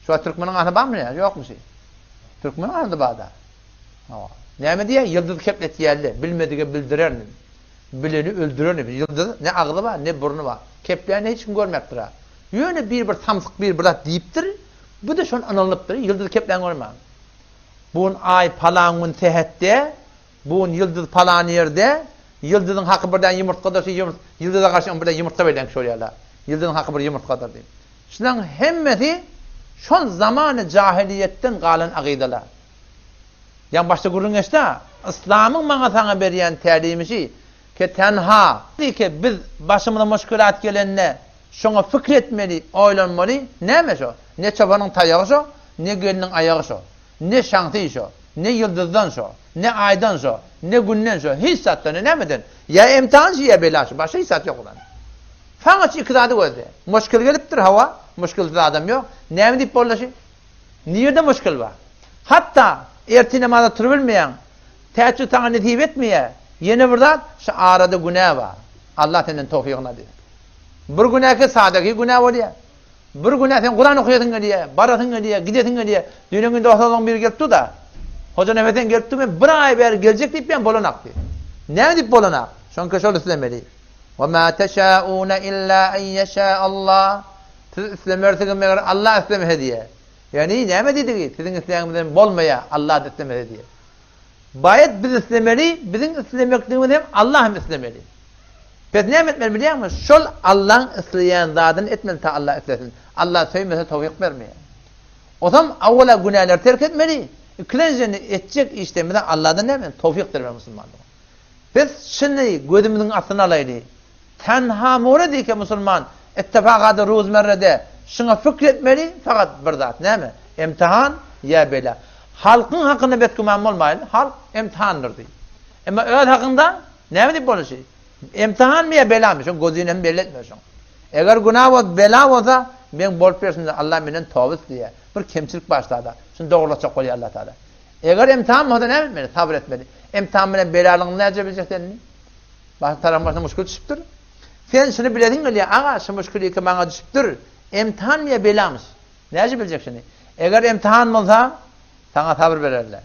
Şu Türkmenin anı var mı ya? Yok mu şey? Türkmenin anı da bağda. Ne diye? Yıldız keplet yerli. Bilmediği bildirer mi? Bileni öldürür mi? Yıldız ne ağlı var ne burnu var. Keplerini hiç kim görmektir ha. Yöne bir tamsık bir bırak deyiptir. Bu da şun anılıptır. Yıldız keplerini görmem. Bun ay palanın tehette, bun yıldız palan yerde, yıldızın hakkı birden yumurtkadır, yıldıza karşı birden yumurtka verilen kişi oluyorlar. Yıldızın hakkı bir yumurtkadır diyeyim. Şundan hemmeti şun zamanı cahiliyetten kalan akideler. Yani başta kurun işte, İslam'ın bana sana veriyen telimisi ki tenha, ki biz başımıza müşkülat gelenine şuna fikretmeli, oylanmalı, neymiş o? Ne çobanın tayağı şu, ne gelinin ayağı şu, ne şantı şu, ne yıldızdan şu, ne aydan şu, ne günden şu, hiç sattığını ne midin? Ya imtihan şu ya belaşı, başka hiç sat yok ulan. Fakat iktidadı gözü. Müşkül geliptir hava, müşkülsüz adam yok. Ne mi deyip bollaşı? Nerede müşkül var? Hatta erti namazda turbilmeyen, teheccüd sana netip etmeye, yeni buradan şu arada günah var. Allah senden tevfikine diyor. Bir günahki sadaki günah oluyor. Bir günah sen Kur'an okuyatın diye, baratın diye, gidetin diye. Dünyanın günde ortadan biri gelipti da. Hoca nefetten gelipti mi? Bir ay beri gelecek deyip ben bolanak diyor. Ne deyip bolanak? Şonka şöyle söylemeli. وَمَا تَشَاءُونَ إِلَّا اَنْ يَشَاءَ اللّٰهِ Siz İslam'ı meğer Allah İslam'ı diye. Yani ne mi dedi ki? Sizin İslam'dan bolmaya Allah İslam'ı diye. Bayet biz İslam'ı, bizim İslam'ı Allah'ım İslam'ı. Peki ne etmeli biliyor musun? Şol Allah'ın islayan zadını etmeli ta Allah islesin. Allah söymese tevfik vermeye. O zaman avvela günahları terk etmeli. İkincini edecek işlemden Allah'dan ne mi? Tevfik vermeli Müslümanlığa. Biz şimdi gözümüzün aslını alaydı. Tenha mora diye ki Müslüman ittifakadı rozmerrede şuna fikretmeli fakat bir zat ne mi? İmtihan ya bela. Halkın hakkında betkumam olmayın. Halk imtihandır diye. Ama öyle hakkında ne mi deyip bunu şey? İmtihan mı ya bela mı? Şun gözüyle belli etmiyorsun. Eğer günah olsa, bela olsa ben bol versin Allah benden tavız diye. Bir kemçilik başladı. Şunu doğrulatacak koyuyor Allah Teala. Eğer imtihan mı olsa ne bilmeli? Sabır etmeli. İmtihan bile belalığını ne yapabilecek denili? Başka tarafın başına müşkül düşüptür. Sen şunu biledin mi? Ağa şu müşkülü ki bana düşüptür. İmtihan mı ya bela mı? Ne yapabilecek şimdi? Eğer imtihan mı olsa sana sabır verirler.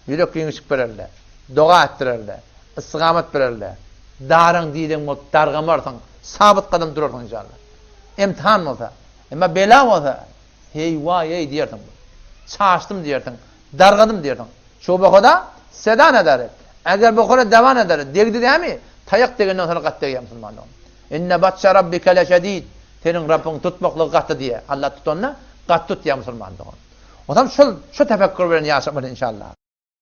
Yürek yumuşak verirler. Dua ettirirler. İstikamet verirler. Darın diydin mut, dargamarsan, sabit kadın durursun inşallah. İmtihan mı olsa, ama bela mı olsa, hey vay hey diyersin. Çağıştım diyersin, dargadım diyersin. Şu bakıda sedan eder. Eğer bakıda devam eder, degdi değil mi? Tayak degenden sonra kat degiyem Müslümanlığım. İnne batşa rabbike leşedid. Senin Rabbin tutmaklığı katı diye. Allah tutanla kat tut ya Müslümanlığım. O zaman şu tefekkür verin yaşamayın inşallah.